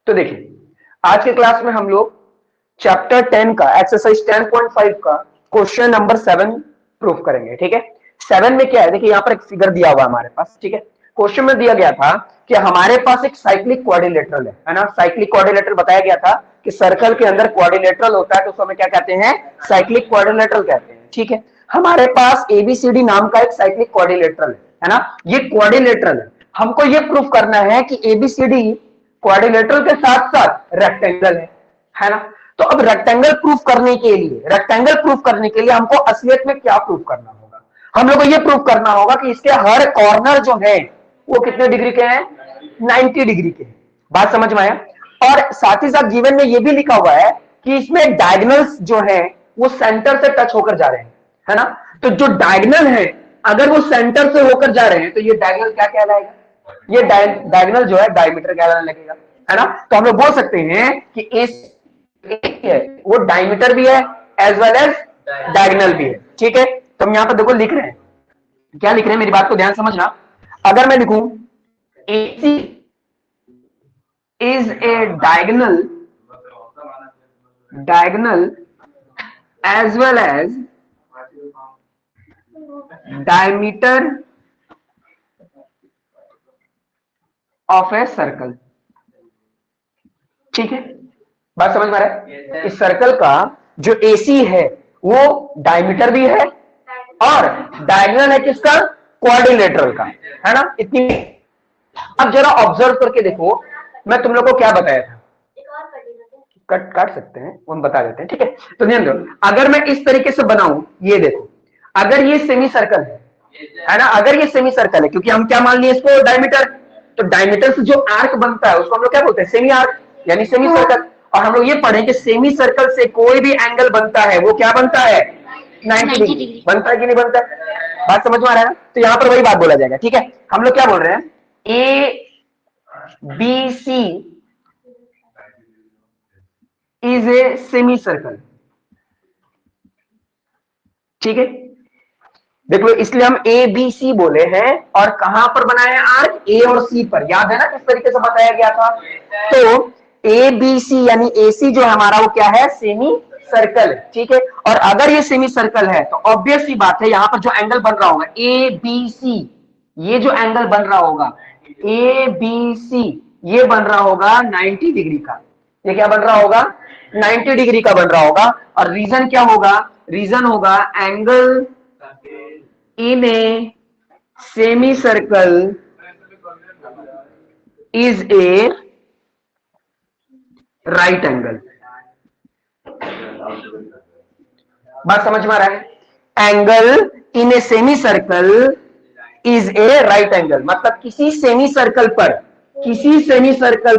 तो देखिए, आज के क्लास में हम लोग चैप्टर 10 का एक्सरसाइज 10.5 का क्वेश्चन नंबर 7 प्रूफ करेंगे। ठीक है, 7 में क्या है, देखिए यहां पर एक फिगर दिया हुआ है हमारे पास। ठीक है, क्वेश्चन में दिया गया था कि हमारे पास एक साइक्लिक क्वाड्रिलेटरल है ना। साइक्लिक क्वाड्रिलेटरल बताया गया था कि सर्कल के अंदर क्वाड्रिलेटरल होता है तो उसको हमें क्या कहते हैं, साइक्लिक क्वाड्रिलेटरल कहते हैं। ठीक है, हमारे पास एबीसीडी नाम का एक साइक्लिक क्वाड्रिलेटरल है ना। ये क्वाड्रिलेटरल है, हमको ये प्रूफ करना है कि एबीसीडी क्वाड्रिलेटरल के साथ साथ रेक्टेंगल है ना। तो अब रेक्टेंगल प्रूफ करने के लिए हमको असलियत में क्या प्रूफ करना होगा, हम लोग को ये प्रूफ करना होगा कि इसके हर कॉर्नर जो है वो कितने डिग्री के हैं, 90 डिग्री के। बात समझ में आया। और साथ ही साथ जीवन में ये भी लिखा हुआ है कि इसमें डायगोनल्स जो है वो सेंटर से टच होकर जा रहे हैं, है ना। तो जो डायगोनल है अगर वो सेंटर से होकर जा रहे हैं तो ये डायगोनल क्या कहलाएगा, ये डायगोनल जो है डायमीटर कहलाने लगेगा, है ना। तो हम लोग बोल सकते हैं कि इस है वो डायमीटर भी है एज वेल एज डायगोनल भी है। ठीक है, तो हम यहां पर देखो लिख रहे हैं, क्या लिख रहे हैं, मेरी बात को ध्यान समझना। अगर मैं लिखूं AC is a diagonal as well as diameter of a circle. ठीक है, बात समझ में आ रहा है। इस सर्कल का जो AC है वो डायमीटर भी है और डायगोनल है किसका, क्वाड्रिलेटरल का, है ना। इतनी। अब जरा ऑब्जर्व करके देखो, मैं तुम लोग को क्या बताया था, काट सकते हैं, हम बता देते हैं। ठीक है, तो ध्यान दो, अगर मैं इस तरीके से बनाऊं, ये देखो, अगर ये सेमी सर्कल है ना, अगर ये सेमी सर्कल है, क्योंकि हम क्या मान लिए इसको, डायमीटर। तो डायमीटर से जो आर्क बनता है उसको हम लोग क्या बोलते हैं, सेमी आर्क यानी सेमी सर्कल। और हम लोग ये पढ़े कि सेमी सर्कल से कोई भी एंगल बनता है वो क्या बनता है, 90 डिग्री बनता है कि नहीं बनता है। बात समझ में आ रहा है ना। तो यहां पर वही बात बोला जाएगा। ठीक है, हम लोग क्या बोल रहे हैं, ABC is a semi circle. ठीक है, देख लो, इसलिए हम ABC बोले हैं। और कहां पर बनाए हैं आर्क, A और C पर, याद है ना किस तरीके से बताया गया था। तो ABC यानी AC जो हमारा वो क्या है, सेमी सर्कल। ठीक है, और अगर ये सेमी सर्कल है तो ऑब्वियस सी बात है यहां पर जो एंगल बन रहा होगा ABC, ये जो एंगल बन रहा होगा ABC, ये बन रहा होगा 90 डिग्री का। ये क्या बन रहा होगा, 90 डिग्री का बन रहा होगा। और रीजन क्या होगा, रीजन होगा angle in a semicircle is a right angle। बात समझ में आ रहा है, angle in a semi circle is a right angle, मतलब किसी सेमी सर्कल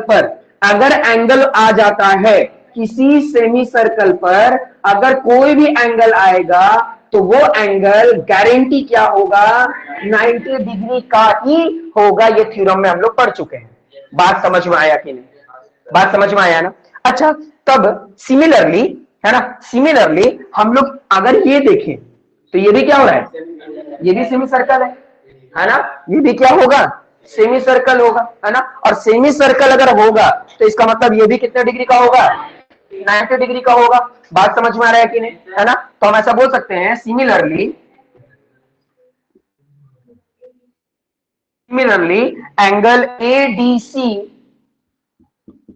पर अगर एंगल आ जाता है, किसी सेमी सर्कल पर अगर कोई भी एंगल आएगा तो वो एंगल गारंटी क्या होगा, 90 डिग्री का ही होगा। ये थ्योरम में हम लोग पढ़ चुके हैं। बात समझ में आया कि नहीं, बात समझ में आया ना। अच्छा, तब सिमिलरली, है ना, सिमिलरली हम लोग अगर ये देखें तो ये भी क्या हो रहा है, ये भी सेमी सर्कल है ना, ये भी क्या होगा, सेमी सर्कल होगा, है ना। और सेमी सर्कल अगर होगा तो इसका मतलब ये भी कितने डिग्री का होगा, 90 डिग्री का होगा। बात समझ में आ रहा है कि नहीं, है ना। तो हम ऐसा बोल सकते हैं, similarly angle ADC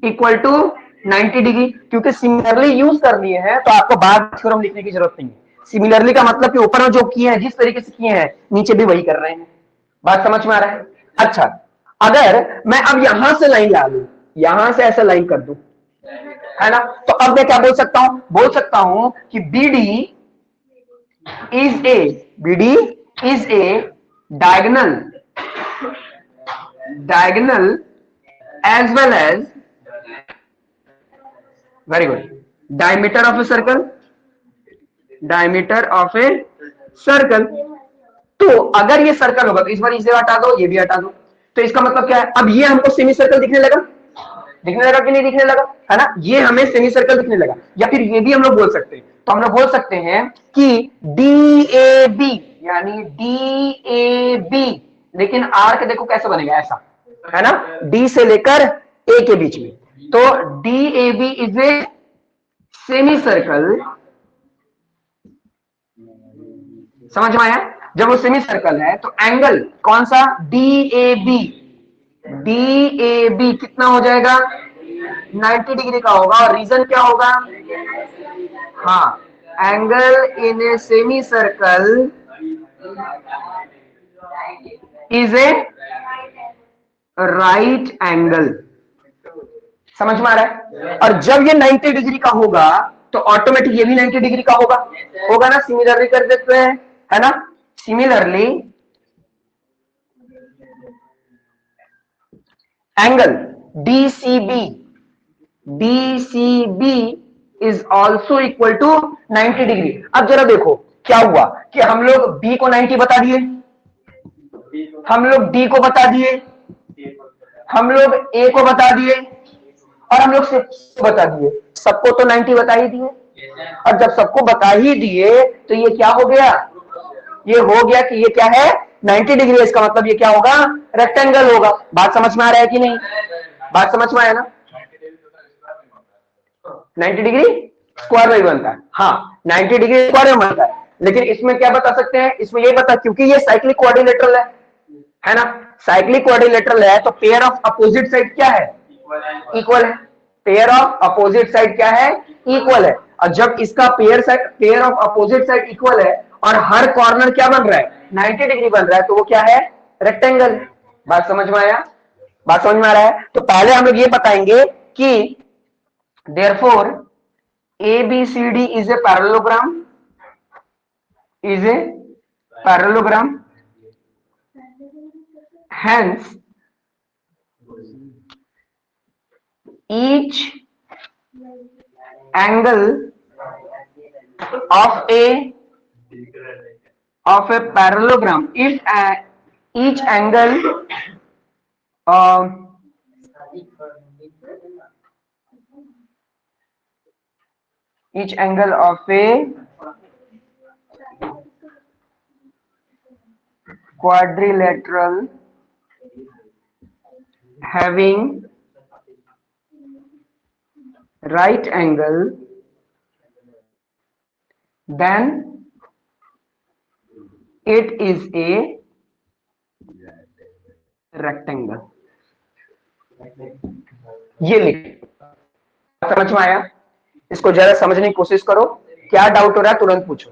equal to 90 degree. क्योंकि सिमिलरली यूज कर लिए हैं तो आपको बाद थ्योरम लिखने की जरूरत नहीं है। सिमिलरली का मतलब कि ऊपर में जो किए हैं, जिस तरीके से किए हैं, नीचे भी वही कर रहे हैं। बात समझ में आ रहा है। अच्छा, अगर मैं अब यहां से लाइन ला लू, यहां से ऐसा लाइन कर दूं, है ना, तो अब मैं क्या बोल सकता हूं कि BD is a diagonal as well as, very good, diameter of a circle. तो अगर ये सर्कल होगा तो इस बार इसे हटा दो, ये भी हटा दो, तो इसका मतलब क्या है, अब ये हमको सेमी सर्कल दिखने लगा कि नहीं दिखने लगा, है ना। ये हमें सेमी सर्कल दिखने लगा। या फिर ये भी हम लोग बोल सकते हैं, तो हम लोग बोल सकते हैं कि DAB यानी DAB, लेकिन आर्क देखो कैसे बनेगा, ऐसा, है ना, D से लेकर A के बीच में। तो DAB is a semi circle, समझ में आया? जब वो सेमी सर्कल है तो एंगल कौन सा? DAB, DAB कितना हो जाएगा? 90 डिग्री का होगा। और रीजन क्या होगा? हाँ, angle in a semi circle is a right angle. समझ में आ रहा है? और जब ये 90 डिग्री का होगा तो ऑटोमेटिक ये भी 90 डिग्री का होगा, होगा ना? सिमिलरली कर देते हैं, है ना? Similarly angle DCB, DCB is also equal to 90 degree. अब जरा देखो क्या हुआ कि हम लोग B को 90 बता दिए, हम लोग D को बता दिए, हम लोग A को बता दिए, और हम लोग C को बता दिए। सबको तो 90 बता ही दिए। और जब सबको बता ही दिए तो ये क्या हो गया? ये हो गया कि ये क्या है? 90 डिग्री। इसका मतलब ये क्या होगा? रेक्टेंगल होगा। बात समझ में आ रहा है कि नहीं? बात समझ में आया ना? 90 डिग्री स्क्वायर में बनता है। हाँ, 90 डिग्री स्क्वायर में बनता है। लेकिन इसमें क्या बता सकते हैं? इसमें ये बता, क्योंकि ये साइक्लिक क्वाड्रिलेटरल है ना? साइक्लिक क्वाड्रिलेटरल है तो पेयर ऑफ अपोजिट साइड क्या है? इक्वल है। पेयर ऑफ अपोजिट साइड क्या है? इक्वल है। और जब इसका pair of opposite side equal है और हर कॉर्नर क्या बन रहा है? 90 डिग्री बन रहा है, तो वो क्या है? रेक्टेंगल। बात समझ में आया? बात समझ में आ रहा है? तो पहले हम लोग ये बताएंगे कि therefore ABCD is a parallelogram, is a parallelogram, hence each angle of a parallelogram, if each angle each angle of a quadrilateral having right angle, then it is a rectangle. ये लिख, समझ में आया? इसको जरा समझने की कोशिश करो। क्या डाउट हो रहा है तुरंत पूछो।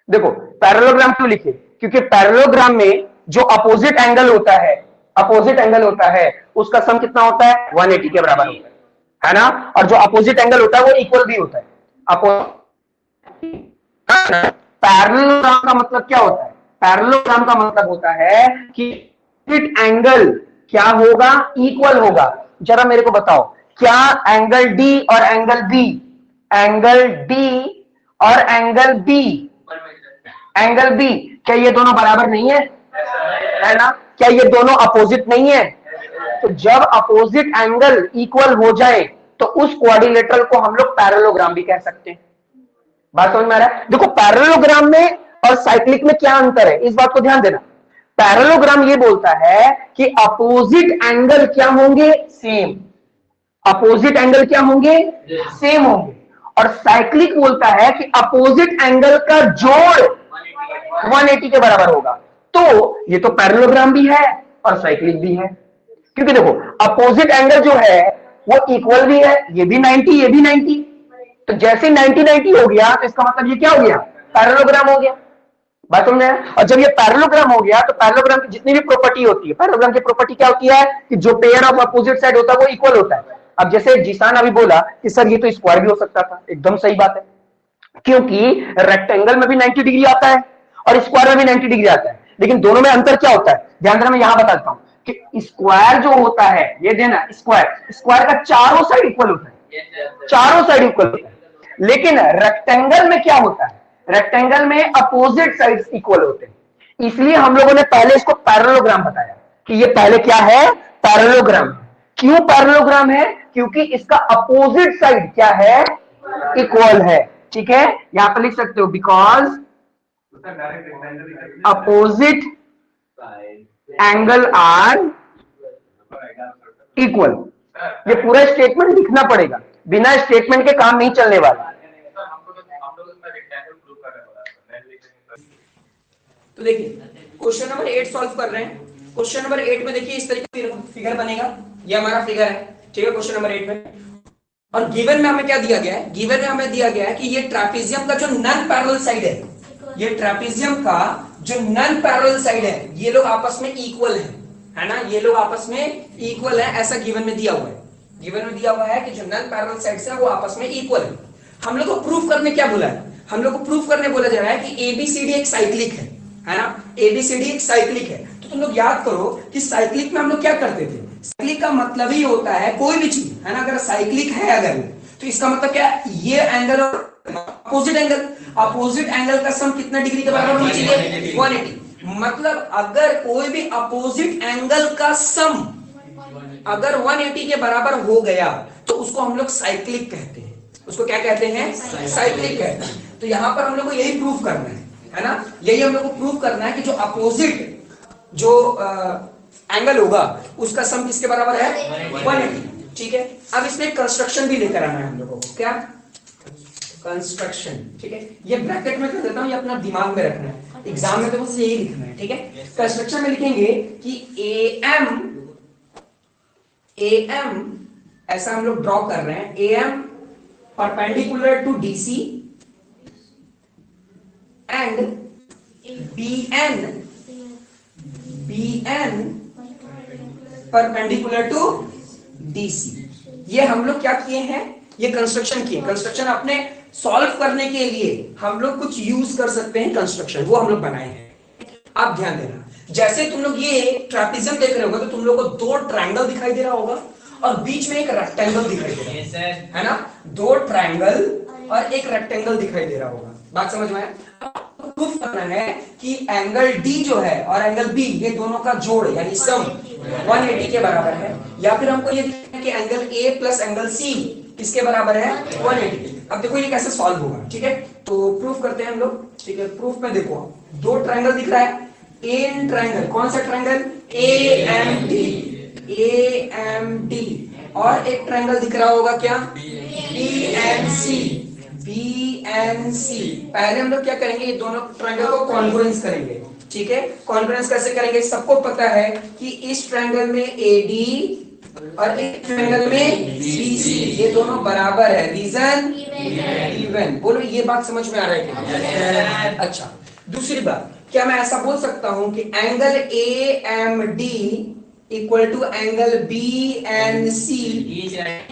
देखो पैरेललोग्राम क्यों लिखे? क्योंकि पैरेललोग्राम में जो अपोजिट एंगल होता है, अपोजिट एंगल होता है उसका सम कितना होता है? 180 के बराबर होता है ना? और जो अपोजिट एंगल होता है वो इक्वल भी होता है। पैरेललोग्राम का मतलब क्या होता है? पैरेललोग्राम का मतलब होता है कि एंगल क्या होगा? इक्वल होगा। जरा मेरे को बताओ, क्या एंगल डी और एंगल बी, एंगल डी और एंगल बी, एंगल बी, क्या ये दोनों बराबर नहीं है? है ना? क्या ये दोनों अपोजिट नहीं है? तो जब अपोजिट एंगल इक्वल हो जाए तो उस क्वाड्रिलेटरल को हम लोग पैरेललोग्राम भी कह सकते हैं। बात समझ में आ रहा है? देखो पैरेललोग्राम में और साइक्लिक में क्या अंतर है, इस बात को ध्यान देना। पैरेललोग्राम ये बोलता है कि अपोजिट एंगल क्या होंगे? सेम। अपोजिट एंगल क्या होंगे? सेम होंगे। और साइक्लिक बोलता है कि अपोजिट एंगल का जोड़ 180 के बराबर होगा। तो ये तो पैरेललोग्राम भी है और साइक्लिक भी है, क्योंकि देखो अपोजिट एंगल जो है वो इक्वल भी है, ये भी 90 ये भी 90। तो जैसे 90-90 हो गया तो इसका मतलब ये क्या हो गया? पैरेललोग्राम हो गया। बात समझ में? और जब ये पैरेललोग्राम हो गया तो पैरेललोग्राम की जितनी भी प्रॉपर्टी होती है, पैरेललोग्राम की प्रॉपर्टी क्या होती है कि जो पेयर ऑफ अपोजिट साइड होता है वो इक्वल होता है। अब जैसे जीसान अभी बोला कि सर ये तो स्क्वायर भी हो सकता था, एकदम सही बात है, क्योंकि रेक्टेंगल में भी 90 डिग्री आता है और स्क्वायर में भी 90 डिग्री आता है। लेकिन दोनों में अंतर क्या होता है? ध्यान देना, मैं यहां बताता हूं कि स्क्वायर जो होता है, ये देना, स्क्वायर का चारों साइड इक्वल होता है, चारों साइड इक्वल होता है। लेकिन रेक्टेंगल में क्या होता है? रेक्टेंगल में अपोजिट साइड्स इक्वल होते हैं। इसलिए हम लोगों ने पहले इसको पैरेललोग्राम बताया कि ये पहले क्या है? पैरेललोग्राम। क्यों पैरेललोग्राम है? क्योंकि इसका अपोजिट साइड क्या है? इक्वल है। ठीक है, यहां पर लिख सकते हो because opposite angle are equal. ये पूरा स्टेटमेंट लिखना पड़ेगा, बिना स्टेटमेंट के काम नहीं चलने वाला। तो देखिए क्वेश्चन नंबर 8 सॉल्व कर रहे हैं। क्वेश्चन नंबर 8 में देखिए इस तरीके का फिगर बनेगा, ये हमारा फिगर है, ठीक है, क्वेश्चन नंबर 8 में। और गिवन में हमें क्या दिया गया है, गिवन में हमें दिया गया है कि ये ट्रापेजियम का जो नॉन पैरेलल साइड है, ये ट्रापेजियम का जो नॉन पैरेलल साइड है, ये लोग आपस में इक्वल है ना, ये लोग आपस में इक्वल है, ऐसा गिवन में दिया हुआ है। गिवन में दिया हुआ है कि जो नॉन पैरेलल साइड्स है वो आपस में इक्वल है। हम लोग को प्रूफ करने क्या बोला है, हम लोग को प्रूफ करने बोला जा रहा है कि एबीसीडी एक साइक्लिक है ना, एबीसीडी एक साइक्लिक है। तो तुम लोग याद करो कि साइक्लिक में हम लोग क्या करते थे, साइक्लिक का मतलब ही होता है कोई भी चीज है ना, अगर साइक्लिक है अगर, तो इसका मतलब क्या है, ये एंगल और अपोजिट एंगल, अपोजिट एंगल का सम कितना डिग्री के बराबर होना चाहिए, 180। मतलब अगर कोई भी अपोजिट एंगल का सम अगर 180 के बराबर हो गया तो उसको हम लोग साइक्लिक कहते हैं। उसको क्या कहते हैं, साइक्लिक कहते हैं। तो यहां पर हम लोग को यही प्रूफ करना है ना, यही हम लोग को प्रूफ करना है कि जो अपोजिट जो एंगल होगा उसका सम किसके बराबर है, 180। ठीक है, अब इसमें कंस्ट्रक्शन भी लेकर आना है हम लोगों को, क्या कंस्ट्रक्शन, ठीक है, ये ब्रैकेट में कर देता हूं, ये अपना दिमाग में रखना है, एग्जाम में तो बस यही लिखना है। ठीक है, कंस्ट्रक्शन में लिखेंगे कि AM ऐसा हम लोग ड्रॉ कर रहे हैं, AM perpendicular to DC and BN perpendicular to DC। ये हम लोग क्या किए हैं, ये कंस्ट्रक्शन किए। कंस्ट्रक्शन अपने सॉल्व करने के लिए हम लोग कुछ यूज कर सकते हैं कंस्ट्रक्शन, वो हम लोग बनाए हैं। आप ध्यान देना, जैसे तुम लोग ये ट्रापेजियम देख रहे होगे तो तुम लोग को दो ट्रायंगल दिखाई दे रहा होगा और बीच में एक रेक्टेंगल दिखाई दे रहा है ना, दो ट्रायंगल और एक रेक्टेंगल दिखाई दे रहा होगा। बात समझ में आया? प्रूफ करना है कि एंगल D जो है और एंगल B, ये दोनों का जोड़ यानी सम 180 के बराबर है, या फिर हमको ये दिखाना है कि angle A plus angle C किसके बराबर है, 180। अब देखो ये कैसे सॉल्व होगा, ठीक है, तो प्रूफ करते हैं हम लोग। ठीक है, प्रूफ में देखो दो ट्रायंगल दिख रहा है, इन ट्रायंगल, कौन सा ट्रायंगल, AMD, और एक ट्रायंगल दिख रहा होगा क्या, BNC। पहले हम लोग क्या करेंगे, ये दोनों ट्रायंगल को कॉन्ग्रुएंस करेंगे। ठीक है, कॉन्ग्रुएंस कैसे करेंगे, सबको पता है कि इस ट्रायंगल में AD और इस ट्रायंगल में BC, ये दोनों बराबर है, रीजन इवन। बोलो ये बात समझ में आ रहा है? अच्छा, दूसरी बात, क्या मैं ऐसा बोल सकता हूं कि angle AMD equal to angle BNC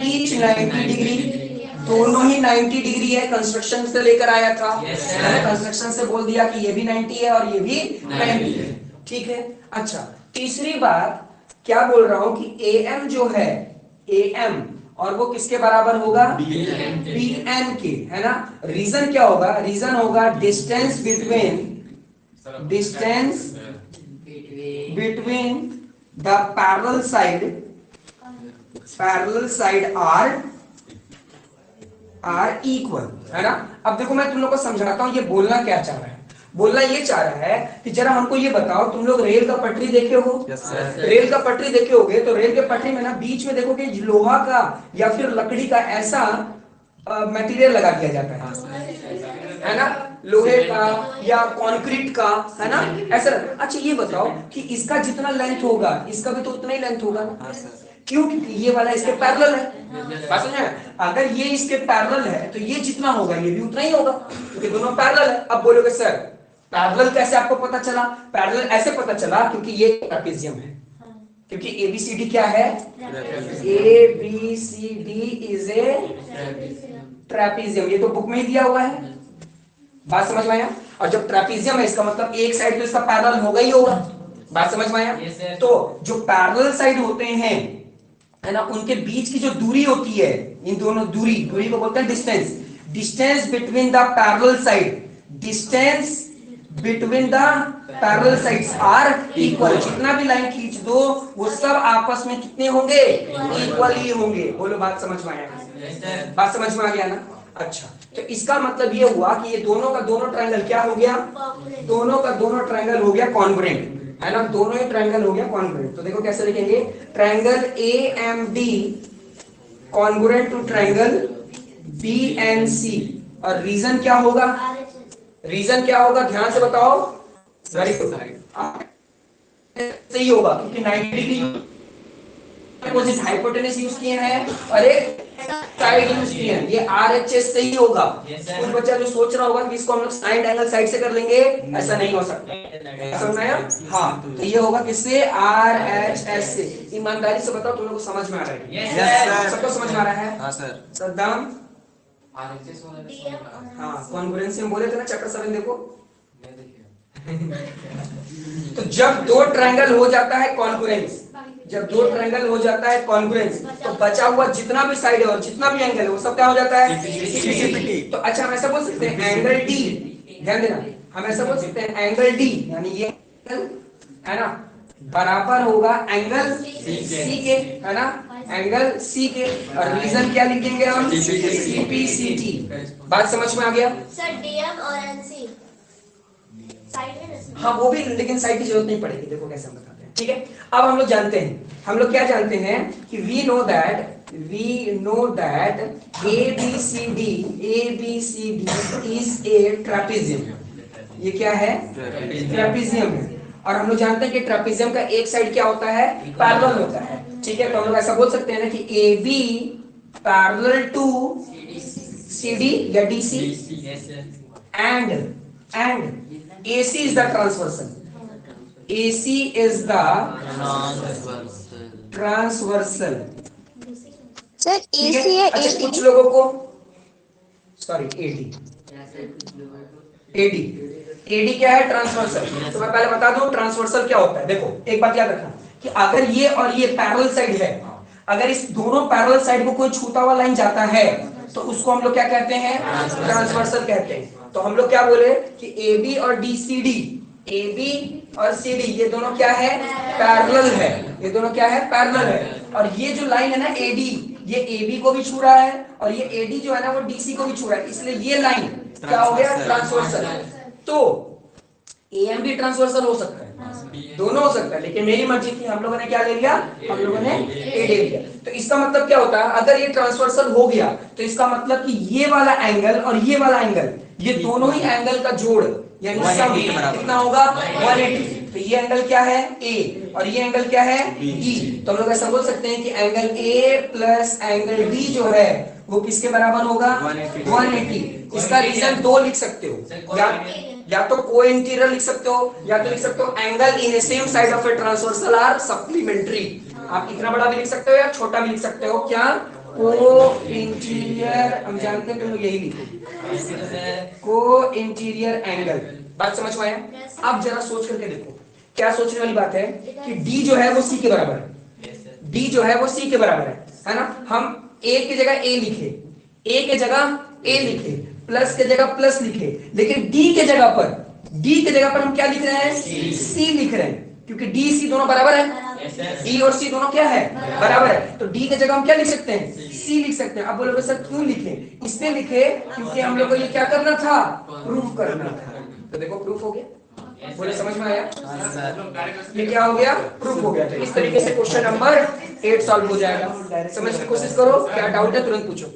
each 90 degree, दोनों ही 90 डिग्री है, कंस्ट्रक्शन से लेकर आया था, कंस्ट्रक्शन से बोल दिया कि ये भी 90 है और ये भी 90 है। ठीक है, अच्छा, तीसरी बात क्या बोल रहा हूं कि AM जो है, AM और वो किसके बराबर होगा, BN के, है ना। रीजन क्या होगा, रीजन होगा distance between the parallel side are equal, है ना। अब देखो मैं तुम लोग को समझाता हूं ये बोलना क्या चाह रहा है। बोलना ये चाह रहा है कि जरा हमको ये बताओ, तुम लोग रेल का पटरी देखे हो, रेल का पटरी देखे होगे, तो रेल के पटरी में ना बीच में देखोगे लोहा का या फिर लकड़ी का ऐसा मटेरियल लगा दिया जाता है ना, लोहे का या कंक्रीट का, है ना, ऐसा। अच्छा ये बताओ कि इसका जितना लेंथ होगा इसका भी तो उतना ही लेंथ होगा ना, क्यों, क्योंकि ये वाला इसके पैरेलल है। बात समझ में? अगर ये इसके पैरेलल है तो ये जितना होगा ये भी उतना ही होगा, क्योंकि दोनों पैरेलल है। अब बोलोगे सर पैरेलल कैसे आपको पता चला, पैरेलल ऐसे पता चला क्योंकि ये ट्रापेजियम है, क्योंकि ABCD क्या है, ABCD इज ए ट्रापेजियम, ये तो बुक में ही दिया हुआ है। बात समझ में आया? और जब ट्रापेजियम है इसका मतलब एक साइड तो इसका पैरेलल होगा ही होगा। बात समझ में आया? तो जो पैरेलल साइड होते हैं, है ना, उनके बीच की जो दूरी होती है, इन दोनों दूरी को बोलते हैं distance between the parallel side, distance between the parallel sides are equal. जितना भी लाइन खींच दो वो सब आपस में कितने होंगे, इक्वल ही होंगे। बोलो बात समझ में आया? बात समझ में आ गया ना? अच्छा, तो इसका मतलब ये हुआ कि ये दोनों का दोनों ट्रायंगल क्या हो गया, दोनों का दोनों ट्रायंगल हो गया कॉन्ग्रुएंट, है ना, दोनों ही ट्रायंगल हो गया कॉन्ग्रुएंट। तो देखो कैसे लिखेंगे, triangle AMD congruent to triangle BNC। और रीजन क्या होगा? रीजन क्या होगा ध्यान से बताओ। वेरी गुड, सही होगा क्योंकि 90 डिग्री अपोजिट हाइपोटेनस यूज किए हैं और एक साइड यूज किए हैं। ये RHS सही होगा। कुछ बच्चा जो सोच रहा होगा कि इसको हम लोग साइड एंगल साइड से कर लेंगे, ऐसा नहीं हो सकता। समझ में आया? हाँ, तो ये होगा किससे? RHS से। ईमानदारी से बताओ तुम लोग को समझ में आ रहा है? सबको समझ में आ रहा है? हाँ सर। सद्दाम हाँ, कॉन्ग्रुएंसी हम बोले थे ना चैप्टर 7 देखो। तो जब दो ट्रायंगल हो जाता है कॉन्ग्रुएंस, जब दो ट्रायंगल हो जाता है कॉन्ग्रुएंस, तो बचा हुआ जितना भी साइड है और जितना भी एंगल है वो सब क्या हो जाता है? CPT। तो अच्छा हम ऐसा बोल सकते हैं एंगल D, ध्यान देना, हम ऐसा बोल सकते हैं एंगल D यानी ये एंगल है ना बराबर होगा एंगल C के, है ना, एंगल C के। और रीजन क्या लिखेंगे हम? CPCT। बात समझ में आ गया? सर DM और NC साइड है ना? हाँ वो भी, लेकिन साइड की जरूरत नहीं पड़ेगी। देखो कैसे हम बताते हैं, ठीक है। अब हम लोग जानते हैं, हम लोग क्या जानते हैं कि we know that ABCD is a trapezium. ये क्या है? ट्रेपेजियम है। और हम लोग जानते हैं कि ट्रेपेजियम का एक साइड क्या होता है? पैरेलल होता है, ठीक है। तो हम लोग ऐसा बोल सकते हैं ना कि AB पैरेलल टू CD या DC and AC is the transversal। AC is the transversal। Sir AC है अच्छा AD। कुछ लोगों को सॉरी AD क्या है? ट्रांसवर्सल। तो मैं पहले बता दूं ट्रांसवर्सल क्या होता है। देखो एक बात याद रखना कि अगर ये और ये पैरेलल साइड है, अगर इस दोनों पैरेलल साइड को कोई छूता हुआ लाइन जाता है तो उसको हम लोग क्या कहते हैं? ट्रांसवर्सल कहते हैं। तो हम लोग क्या बोले कि AB और DCD, AB और CD ये दोनों क्या है? पैरेलल है। ये दोनों क्या है? पैरेलल है। और ये जो लाइन है ना AD, ये AB को भी छू रहा है और ये AD जो है ना वो DC को भी छू रहा है, इसलिए ये लाइन क्या हो गया? ट्रांसवर्सल। तो AM भी ट्रांसवर्सल हो सकता है, दोनों हो सकता है, लेकिन मेरी मर्जी थी, हम लोगों ने क्या ले लिया? हम लोगों ने AD लिया। तो इसका मतलब क्या होता है? अगर ये ट्रांसवर्सल हो गया तो इसका मतलब कि ये वाला एंगल और ये वाला एंगल, ये दोनों ही एंगल का जोड़ यानी सम कितना होगा? 180। तो ये एंगल क्या है? A और ये एंगल क्या है? D। तो हम लोग ऐसा बोल सकते हैं कि angle A plus angle D जो है वो किसके बराबर होगा? 180। इसका रीजन दो लिख सकते हो, या तो को इंटीरियर लिख सकते हो या तो लिख सकते हो angle in a same side of a transversal are supplementary. आप इतना बड़ा भी लिख सकते हो या छोटा भी लिख सकते हो। क्या? को इंटीरियर, हम जानते हैं तुम लोग यही लिखो, को इंटीरियर एंगल। बात समझ में आया? अब जरा सोच करके देखो, क्या सोचने वाली बात है कि D जो है वो C के बराबर है। D जो है वो C के बराबर है ना। हम A की जगह A लिखे, A के जगह A लिखे, प्लस के जगह प्लस लिखे, लेकिन D के जगह पर हम क्या लिख रहे हैं? C लिख रहे हैं, क्योंकि D C दोनों बराबर है। D और C दोनों क्या है? बराबर है। तो D की जगह हम क्या लिख सकते हैं? C लिख सकते हैं। अब बोलोगे सर क्यों लिखे? इसलिए लिखे क्योंकि हम लोग को ये क्या करना था? प्रूफ करना था। तो देखो प्रूफ हो गया। बोले समझ में आया? ये क्या हो गया? प्रूफ हो गया। तो इस तरीके से क्वेश्चन नंबर 8 सॉल्व हो जाएगा। समझने की कोशिश करो, क्या डाउट है तुरंत पूछो।